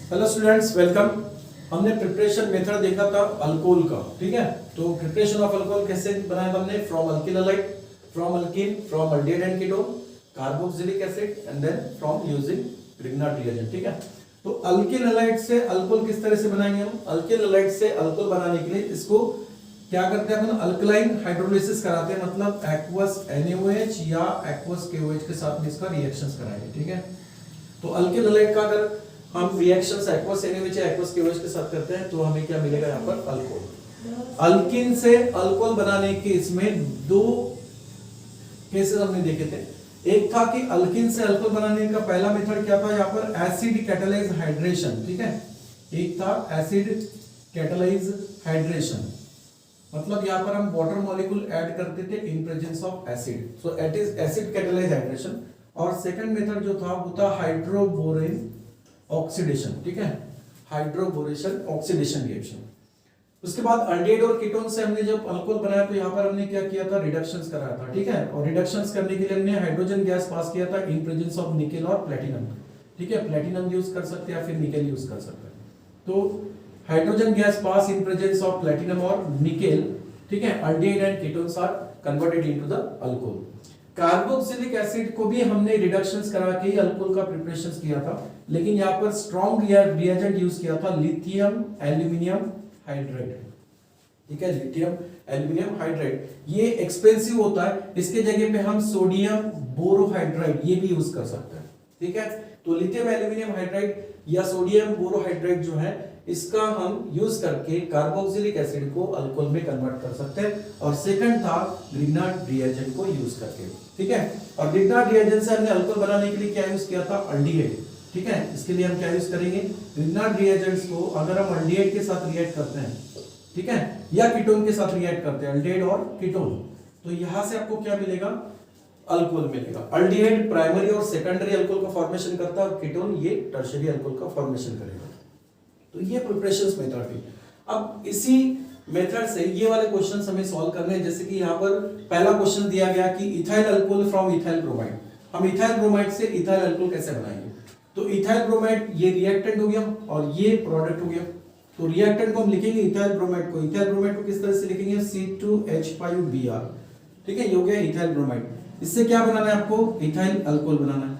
Hello students, welcome. हमने preparation method देखा था अल्कोहल का, ठीक है। तो प्रिपरेशन ऑफ अल्कोहल कैसे बनाया था हमने? From alkyl halide, from alkene, from aldehyde and ketone, carboxylic acid and then from using Grignard reagent, ठीक है। तो अल्किल हैलाइड से अल्कोहल किस तरह से बनाएंगे हम? अल्किल हैलाइड से अल्कोहल बनाने के लिए इसको क्या करते हैं अपन? अल्कलाइन हाइड्रोलिसिस कराते हैं, मतलब एक्वस NaOH या एक्वस KOH के साथ में इसका रिएक्शंस कराएंगे, ठीक है। तो अल्किल हैलाइड का अगर हम रिएक्शंस एक्वस NaOH या एक्वस KOH के साथ करते हैं तो हमें क्या मिलेगा यहाँ पर? अल्कोहल। अल्किन से अल्कोहल बनाने के इसमें दो केसेस हमने देखे थे। एक था कि अल्किन से अल्कोहल बनाने का पहला मेथड क्या था? यहाँ पर एसिड कैटालाइज हाइड्रेशन, ठीक है। एक था एसिड कैटालाइज हाइड्रेशन, मतलब यहाँ पर हम वाटर मॉलिक्यूल ऐड करते थे इन presence of acid, so it is acid catalyse hydration. और सेकंड मेथड जो था वो था हाइड्रोबोरेन ऑक्सीडेशन, ठीक है, हाइड्रोबोरेशन ऑक्सीडेशन रिएक्शन। उसके बाद एल्डिहाइड और कीटोन से हमने जब अल्कोहल बनाया तो यहाँ पर हमने क्या किया था? रिडक्शंस कराया था, ठीक है। और रिडक्शंस करने के लिए हमने हाइड्रोजन गैस पास किया था इन प्रेजेंस ऑफ निकेल और प्लेटिनम, ठीक है। प्लेटिनम यूज कर सकते हैं या फिर निकेल यूज कर सकते हैं। तो hydrogen gas pass in presence of platinum और निकेल, ठीक है, aldehyde and ketones are converted into the alcohol. Carboxylic acid को भी हमने रिडक्शंस करा के ही अल्कोहल का प्रिपरेशंस किया था, लेकिन यहाँ पर स्ट्रॉन्ग रिएजेंट यूज किया था लिथियम एल्यूमिनियम हाइड्राइड, ठीक है, लिथियम एल्यूमिनियम हाइड्राइड। ये एक्सपेंसिव होता है, इसके जगह पे हम सोडियम बोरोहाइड्राइड ये भी यूज कर सकते हैं, ठीक है। तो लिथियम एल्यूमिनियम हाइड्राइड या सोडियम बोरोहाइड्राइड जो है इसका हम यूज करके कार्बोक्सिलिक एसिड को अल्कोहल में कन्वर्ट कर सकते हैं। और सेकंड था ग्रिग्नार्ड रिएजेंट को यूज करके, ठीक है। और ग्रिग्नार्ड रिएजेंट से हमने अल्कोहल बनाने के लिए क्या यूज किया था? एल्डिहाइड, ठीक है। इसके लिए हम क्या यूज करेंगे? ग्रिग्नार्ड रिएजेंट्स को अगर हम एल्डिहाइड के साथ रिएक्ट करते हैं, ठीक है, या कीटोन के साथ रिएक्ट करते हैं, एल्डिहाइड और कीटोन, तो यहां से आपको क्या मिलेगा? अल्कोहल मिलेगा। एल्डिहाइड प्राइमरी और सेकेंडरी अल्कोहल का फॉर्मेशन करता है और कीटोन ये टर्शियरी अल्कोहल का फॉर्मेशन करेगा। तो ये प्रिपरेशंस मेथड थी। अब इसी मेथड से ये वाले क्वेश्चंस हमें सॉल्व करने हैं। जैसे कि यहाँ पर पहला क्वेश्चन दिया गया कि ethyl alcohol from ethyl bromide, हम इथाइल ब्रोमाइड से इथाइल अल्कोहल कैसे बनाएंगे? तो इथाइल ब्रोमाइड ये रिएक्टेंट हो गया और ये प्रोडक्ट हो गया। तो रिएक्टेंट को हम लिखेंगे इथाइल ब्रोमाइड को, इथाइल ब्रोमाइड को किस तरह से लिखेंगे? C2H5Br, ठीक है, ये हो गया इथाइल ब्रोमाइड। इससे क्या बनाना है आपको? इथाइल अल्कोहल बनाना है,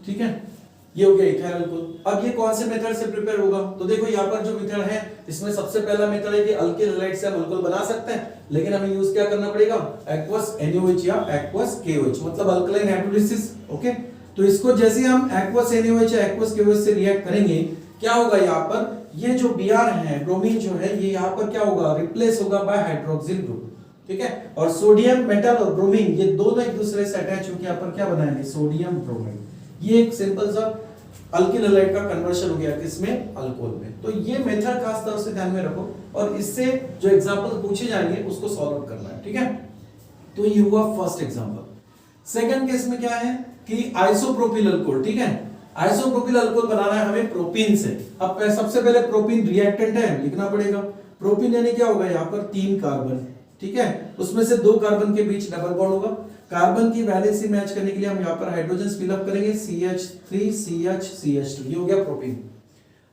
ठीक है, ये हो गया इथाइल अल्कोहल। अब ये कौन से मेथड से प्रिपेयर होगा? तो देखो यहाँ पर जो मेथड है इसमें सबसे पहला मेथड है कि अल्किल हैलाइड से हम अल्कोहल बना सकते हैं, लेकिन हमें यूज क्या करना पड़ेगा? एक्वस NaOH या एक्वस KOH, मतलब अल्कलाइन हाइड्रोलिसिस, ओके। तो इसको जैसे हम एक्वस NaOH या एक्वस KOH से रिएक्ट करेंगे, क्या होगा? यहाँ पर ये जो Br है, ब्रोमीन जो है, ये यहाँ पर क्या होगा? रिप्लेस होगा बाय हाइड्रोक्सिल ग्रुप, ठीक है। और सोडियम मेटल और ब्रोमीन ये दोनों एक दूसरे से अटैच होकर यहाँ पर क्या बनाएंगे? Sodium bromide. ये एक सिंपल सा अल्किल हैलाइड का कन्वर्शन हो गया किसमें? अल्कोहल में। तो ये मेथड खास तौर से ध्यान में रखो और इससे जो एग्जांपल पूछे जाएंगे उसको सॉल्व आउट करना है, ठीक है। तो ये हुआ फर्स्ट एग्जांपल। सेकंड केस में क्या है कि आइसोप्रोपिल अल्कोहल, ठीक है, आइसोप्रोपिल अल्कोहल बनाना है हमें प्रोपीन से। अब सबसे पहले प्रोपीन रिएक्टेंट है, लिखना पड़ेगा। प्रोपीन यानी क्या होगा? यहाँ पर 3 कार्बन, ठीक है, उसमें से 2 कार्बन के बीच डबल बॉन्ड होगा। कार्बन की वैलेंसी मैच करने के लिए हम यहाँ पर हाइड्रोजन फिलअप करेंगे, CH3 CH CH2, ये हो गया प्रोपीन।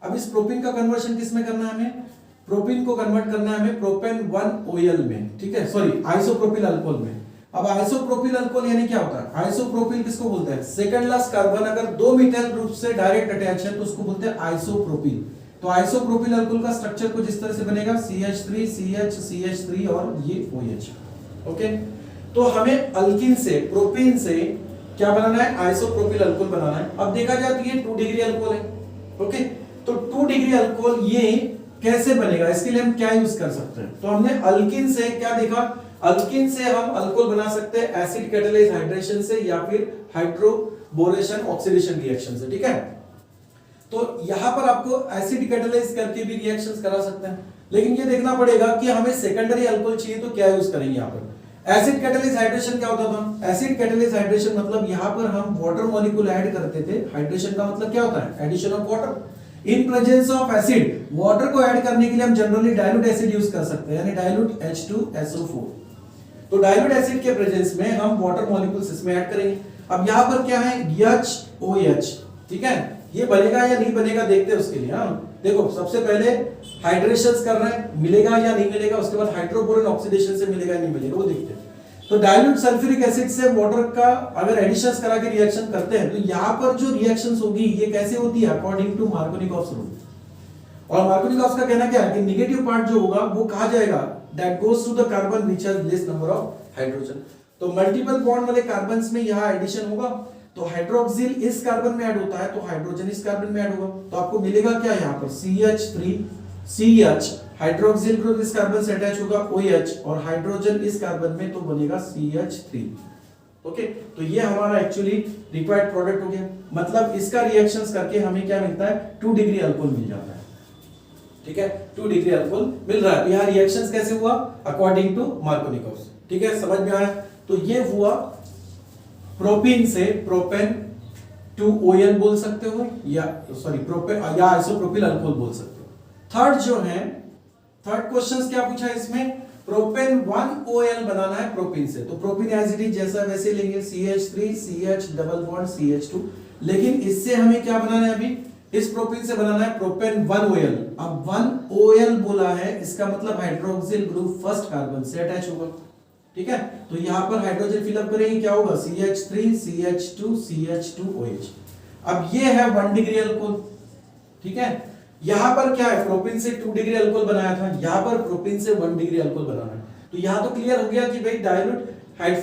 अब इस प्रोपीन का कन्वर्शन किस में करना है हमें? प्रोपीन को कन्वर्ट करना है हमें प्रोपेन 1OL में, ठीक है, सॉरी आइसोप्रोपिल अल्कोहल में। अब आइसोप्रोपिल अल्कोहल यानी क्या होता है? आइसोप्रोपिल किसको बोलते हैं? सेकंड लास्ट कार्बन अगर 2 मिथाइल ग्रुप से डायरेक्ट अटैच है तो उसको बोलते हैं आइसोप्रोपिल। तो आइसोप्रोपिल अल्कोहल का स्ट्रक्चर कुछ इस तरह से बनेगा, CH3 CH CH3 और ये OH, ओके। तो हमें अल्किन से, प्रोपीन से क्या बनाना है? आइसोप्रोपिल अल्कोहल बनाना है। अब देखा जाए तो ये 2 डिग्री अल्कोहल है, ओके। तो 2 डिग्री अल्कोहल ये कैसे बनेगा? इसके लिए हम क्या यूज कर सकते हैं? तो हमने अल्किन से क्या देखा? अल्किन से हम अल्कोहल बना सकते हैं एसिड कैटालाइज हाइड्रेशन से या फिर हाइड्रोबोरेशन ऑक्सीडेशन रिएक्शन से, ठीक है। तो यहां पर आपको एसिड कैटालाइज करके भी रिएक्शंस करा सकते हैं, लेकिन ये देखना पड़ेगा कि हमें सेकेंडरी अल्कोहल चाहिए तो क्या यूज करेंगे यहाँ पर? एसिड कैटालाइज हाइड्रेशन क्या होता था? एसिड कैटालाइज हाइड्रेशन मतलब यहाँ पर हम वाटर मॉलिक्यूल ऐड करते थे। हाइड्रेशन का मतलब क्या होता है? Addition of water in presence of acid. Water को ऐड करने के लिए हम जनरली डाइल्यूट एसिड यूज कर सकते हैं, यानी डाइल्यूट H2SO4। तो डाइल्यूट एसिड के प्रेजेंस में हम वाटर मॉलिक्यूल्स इसमें ऐड करेंगे। अब यहाँ पर क्या है? OH ठीक है, ये बनेगा या नहीं बनेगा देखते हैं उसके लिए। हाँ देखो, सबसे पहले हाइड्रेशंस कर रहे हैं, मिलेगा या नहीं मिलेगा, उसके बाद हाइड्रोबोरन ऑक्सीडेशन से मिलेगा या नहीं मिलेगा, वो देखते हैं। तो डाइल्यूट सल्फ्यूरिक एसिड से वाटर का अगर एडिशंस करा के रिएक्शन करते हैं, तो यहाँ पर जो रिएक्शंस होगी ये कैसे होती है, अकॉर्डिंग टू मार्कोनिकॉफ्स रूल। और मार्कोनिकॉफ्स का कहना क्या है कि नेगेटिव पार्ट जो होगा वो कहा जाएगा that goes to the carbon which has less number of hydrogen. तो मल्टीपल बॉन्ड वाले कार्बन्स में यहाँ एडिशन होगा, तो हाइड्रोक्सिल इस कार्बन में ऐड होता है, तो हाइड्रोजन इस कार्बन में ऐड होगा, तो आपको मिलेगा क्या यहाँ पर CH3 CH, हाइड्रोक्सिल ग्रुप इस कार्बन से अटैच होगा OH, और हाइड्रोजन इस कार्बन में तो बनेगा CH3। ओके, तो ये हमारा एक्चुअली रिक्वायर्ड प्रोडक्ट हो गया। मतलब इसका रिएक्शंस करके हमें क्या मिलता है, 2 डिग्री अल्कोहल मिल जाता है। ठीक है, 2 डिग्री अल्कोहल मिल रहा है। यहाँ रिएक्शंस कैसे हुआ, अकॉर्डिंग टू मार्कोनिकॉफ्स। ठीक है, समझ में आया। तो ये हुआ प्रोपीन से प्रोपेन टू OL बोल सकते हो, या सॉरी प्रोपेन या आइसोप्रोपिल अल्कोहल बोल सकते हो। थर्ड जो है, थर्ड क्वेश्चन क्या पूछा है इसमें, प्रोपेन 1OL बनाना है प्रोपीन से, तो प्रोपीन एज इट इज जैसा वैसे लेंगे, CH3 CH double bond CH2, लेकिन इससे हमें क्या बनाना है, अभी इस प्रोपीन से बनाना है प्रोपेन 1OL। अब 1OL बोला है, इसका मतलब हाइड्रोक्सिल ग्रुप फर्स्ट कार्बन से अटैच होगा। ठीक है, तो यहां पर हाइड्रोजन फिलअप करेंगे, क्या होगा CH3 CH2 CH2 OH। अब ये है 1 डिग्री अल्कोहल। ठीक है, यहां पर क्या है, प्रोपीन से 2 डिग्री अल्कोहल बनाया था, यहां पर प्रोपीन से 1 डिग्री अल्कोहल बनाना है। तो यहां तो क्लियर हो गया कि भाई डाइल्यूट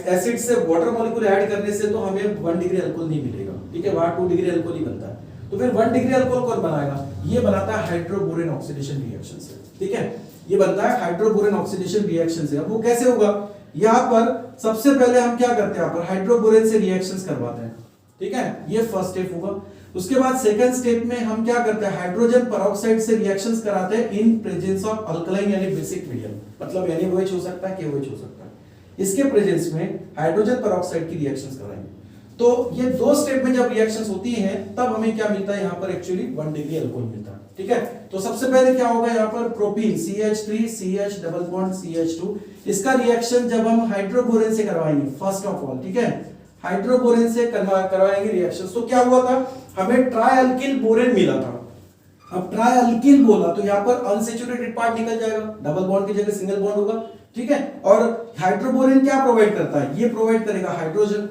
एसिड से वाटर मॉलिक्यूल ऐड करने से तो हमें 1 डिग्री अल्कोहल नहीं मिलेगा। ठीक है, वहां 2 डिग्री अल्कोहल ही बनता है। तो फिर 1 डिग्री अल्कोहल कौन बनाएगा, ये बनाता है हाइड्रोबोरेन ऑक्सीडेशन रिएक्शन से। ठीक है, ये बनता है हाइड्रोबोरेन ऑक्सीडेशन रिएक्शन से। अब वो कैसे होगा, यहां पर सबसे पहले हम क्या करते हैं, यहां पर हाइड्रोबोरेन से रिएक्शंस करवाते हैं। ठीक है, ये फर्स्ट स्टेप होगा। उसके बाद सेकंड स्टेप में हम क्या करते हैं, हाइड्रोजन पेरोक्साइड से रिएक्शंस कराते हैं इन प्रेजेंस ऑफ अल्कलाइन यानी बेसिक मीडियम, मतलब NaOH हो सकता है, KOH हो सकता है। इसके प्रेजेंस में हाइड्रोजन पेरोक्साइड की रिएक्शंस कराएंगे। तो ये 2 स्टेप में जब रिएक्शंस होती हैं तब हमें क्या मिलता है, यहां पर एक्चुअली 1 डिग्री अल्कोहल मिलता है। ठीक है, तो सबसे पहले क्या होगा, यहां पर propene CH3 CH double bond CH2, इसका रिएक्शन जब हम हाइड्रोबोरेन से करवाएंगे फर्स्ट ऑफ ऑल। ठीक है, हाइड्रोबोरेन से करवाएंगे रिएक्शंस, तो क्या हुआ था, हमें ट्राइअल्किल बोरेन मिला था। अब ट्राइअल्किल बोला तो यहां पर अनसैचुरेटेड पार्ट निकल जाएगा, डबल बॉन्ड की जगह सिंगल बॉन्ड होगा। ठीक है, और हाइड्रोबोरेन क्या प्रोवाइड करता है, ये प्रोवाइड करेगा हाइड्रोजन।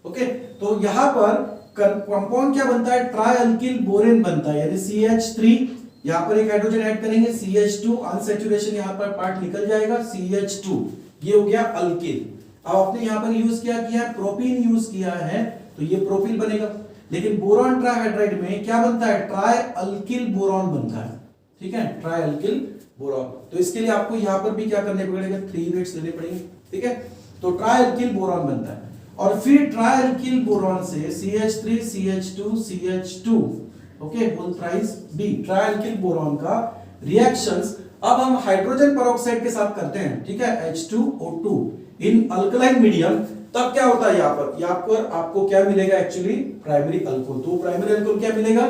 ओके, तो यहां पर कंपाउंड क्या बनता है, ट्राइअल्किल बोरेन बनता है, यानी CH3, यहां पर एक हाइड्रोजन ऐड करेंगे, CH2, अनसैचुरेशन यहां पर पार्ट निकल जाएगा, CH2, ये हो गया अल्किल। अब आपने यहां पर यूज किया है प्रोपीन यूज किया है, तो ये प्रोपिल बनेगा। लेकिन बोरॉन ट्राइहाइड्राइड में क्या बनता है, ट्राइअल्किल बोरॉन बनता है। ठीक है, ट्राइअल्किल बोरॉन। तो इसके लिए आपको यहां पर भी क्या करने पड़ेगा, 3 यूनिट्स लेने पड़ेंगे। ठीक है, तो ट्राइअल्किल बोरॉन बनता है, और फिर ट्राइअल्किल बोरॉन से CH3 CH2 CH2, okay, whole thrice B, trialkyl boron का रिएक्शंस अब हम हाइड्रोजन पेरोक्साइड के साथ करते हैं। ठीक है, H2O2 इन अल्कलाइन मीडियम, तब क्या होता है, यहां पर आपको क्या मिलेगा, एक्चुअली प्राइमरी अल्कोहल। तो प्राइमरी अल्कोहल क्या मिलेगा,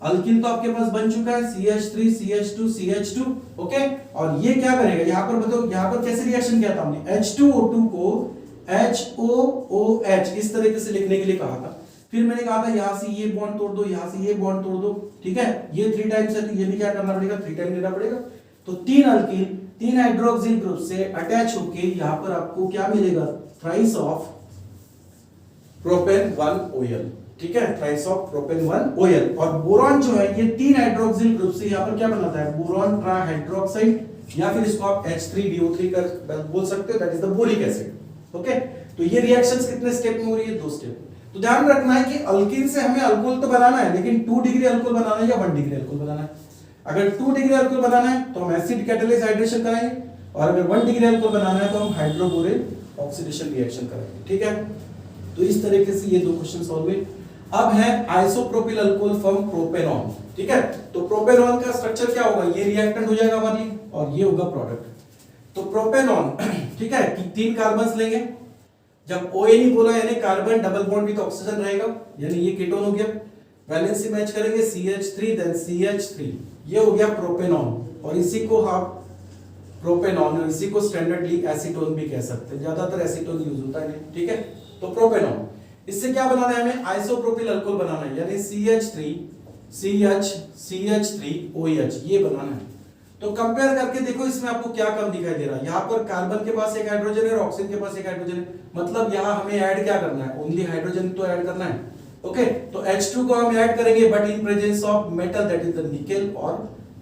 अल्किल तो आपके पास बन चुका है, CH3 CH2 CH2, ओके, और ये क्या करेगा, यहां पर बताओ, यहां पर कैसे रिएक्शन किया था हमने, H2O2 को HOOH इस तरीके से लिखने के लिए कहा था। फिर मैंने कहा था यहां से ये बॉन्ड तोड़ दो, यहां से ये बॉन्ड तोड़ दो। ठीक है, ये 3 टाइम्स है, तो ये भी क्या करना पड़ेगा, 3 टाइम लेना पड़ेगा। तो 3 अल्किल 3 हाइड्रोक्सिल ग्रुप से अटैच होके यहां पर आपको क्या मिलेगा, थ्राइस ऑफ प्रोपेन 1OL। ठीक है, थ्राइस ऑफ प्रोपेन 1OL। और बोरॉन जो है ये 3 हाइड्रोक्सिल ग्रुप से यहां पर क्या बनाता है, बोरॉन ट्राइहाइड्रोक्साइड, या फिर इसको आप H3BO3 कर बोल सकते हो, that is the boric acid. Okay, तो ये रिएक्शंस कितने स्टेप में हो रही है, 2 स्टेप। तो ध्यान रखना है कि अल्कीन से हमें अल्कोहल तो बनाना है, लेकिन 2 डिग्री अल्कोहल बनाना है या 1 डिग्री अल्कोहल बनाना है। अगर 2 डिग्री अल्कोहल बनाना है तो हम एसिड कैटालिस हाइड्रेशन कराएंगे, और अगर 1 डिग्री अल्कोहल बनाना है तो हम हाइड्रोबोरेन ऑक्सीडेशन रिएक्शन करेंगे। ठीक है, तो इस तरीके से ये 2 क्वेश्चन सॉल्व हुए। अब है आइसोप्रोपिल अल्कोहल फ्रॉम प्रोपेनॉन। ठीक है, तो प्रोपेनॉन का स्ट्रक्चर क्या होगा, ये रिएक्टेंट हो जाएगा हमारे लिए, और ये होगा प्रोडक्ट। तो प्रोपेनॉन, ठीक है, कि 3 कार्बन्स लेंगे, जब ONE बोला यानी कार्बन डबल बॉन्ड भी तो ऑक्सीजन रहेगा, यानी ये कीटोन हो गया, वैलेंसी मैच करेंगे CH3 देन CH3, ये हो गया प्रोपेनॉन। और इसी को आप प्रोपेनॉन, इसी को स्टैंडर्डली एसीटोन भी कह सकते हैं, ज्यादातर एसीटोन यूज होता है। ठीक है, तो प्रोपेनॉन, इससे क्या बनाना है हमें, आइसोप्रोपिल अल्कोहल बनाना है, यानी CH3OH ये बनाना है। तो कंपेयर करके देखो इसमें आपको क्या कम दिखाई दे रहा है, यहाँ पर कार्बन के पास एक हाइड्रोजन है और ऑक्सीजन के पास एक हाइड्रोजन है, मतलब यहाँ हमें ऐड क्या करना है, ओनली हाइड्रोजन तो ऐड करना है। ओके, तो H2 को हम ऐड करेंगे but in presence of metal that is the nickel और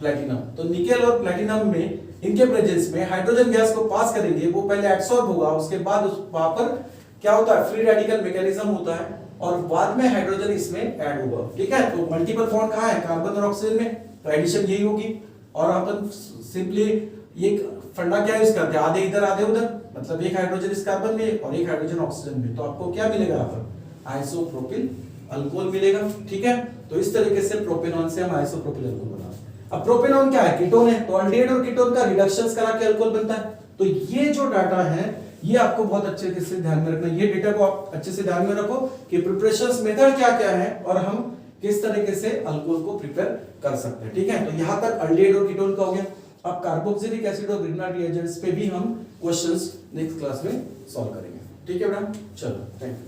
प्लेटिनम। तो निकेल और प्लेटिनम में इनके प्रेजेंस में हाइड्रोजन गैस को पास करेंगे, वो पहले एब्सॉर्ब होगा, उसके बाद उस वहां पर क्या होता है, फ्री रेडिकल मैकेनिज्म होता है और बाद में हाइड्रोजन इसमें ऐड होगा। ठीक है, तो मल्टीपल बॉन्ड कहां है, कार्बन और ऑक्सीजन में, तो एडिशन यही होगी। और अपन सिंपली ये फंडा क्या यूज करते हैं, आधे इधर आधे उधर, मतलब एक हाइड्रोजन इस कार्बन में और एक हाइड्रोजन ऑक्सीजन में, तो आपको क्या मिलेगा यहाँ पर, आइसोप्रोपिल अल्कोहल मिलेगा। ठीक है, तो इस तरीके से प्रोपेनॉन से हम आइसोप्रोपिल अल्कोहल बनाते हैं। अब प्रोपेनॉन क्या है, कीटोन है, तो अल्डिहाइड और कीटोन का रिडक्शंस करा के अल्कोहल बनता है। तो ये जो डाटा है ये आपको बहुत अच्छे से ध्यान में रखना है, ये डेटा को आप अच्छे से ध्यान में रखो कि प्रिपरेशंस मेथड क्या क्या है और हम किस तरीके से अल्कोहल को प्रिपेयर कर सकते हैं। ठीक है, तो यहां तक अल्डिहाइड और कीटोन का हो गया। अब कार्बोक्सिलिक एसिड और ग्रिग्नार्ड रिएजेंट्स पे भी हम क्वेश्चंस नेक्स्ट क्लास में सॉल्व करेंगे। ठीक है बेटा, चलो थैंक यू।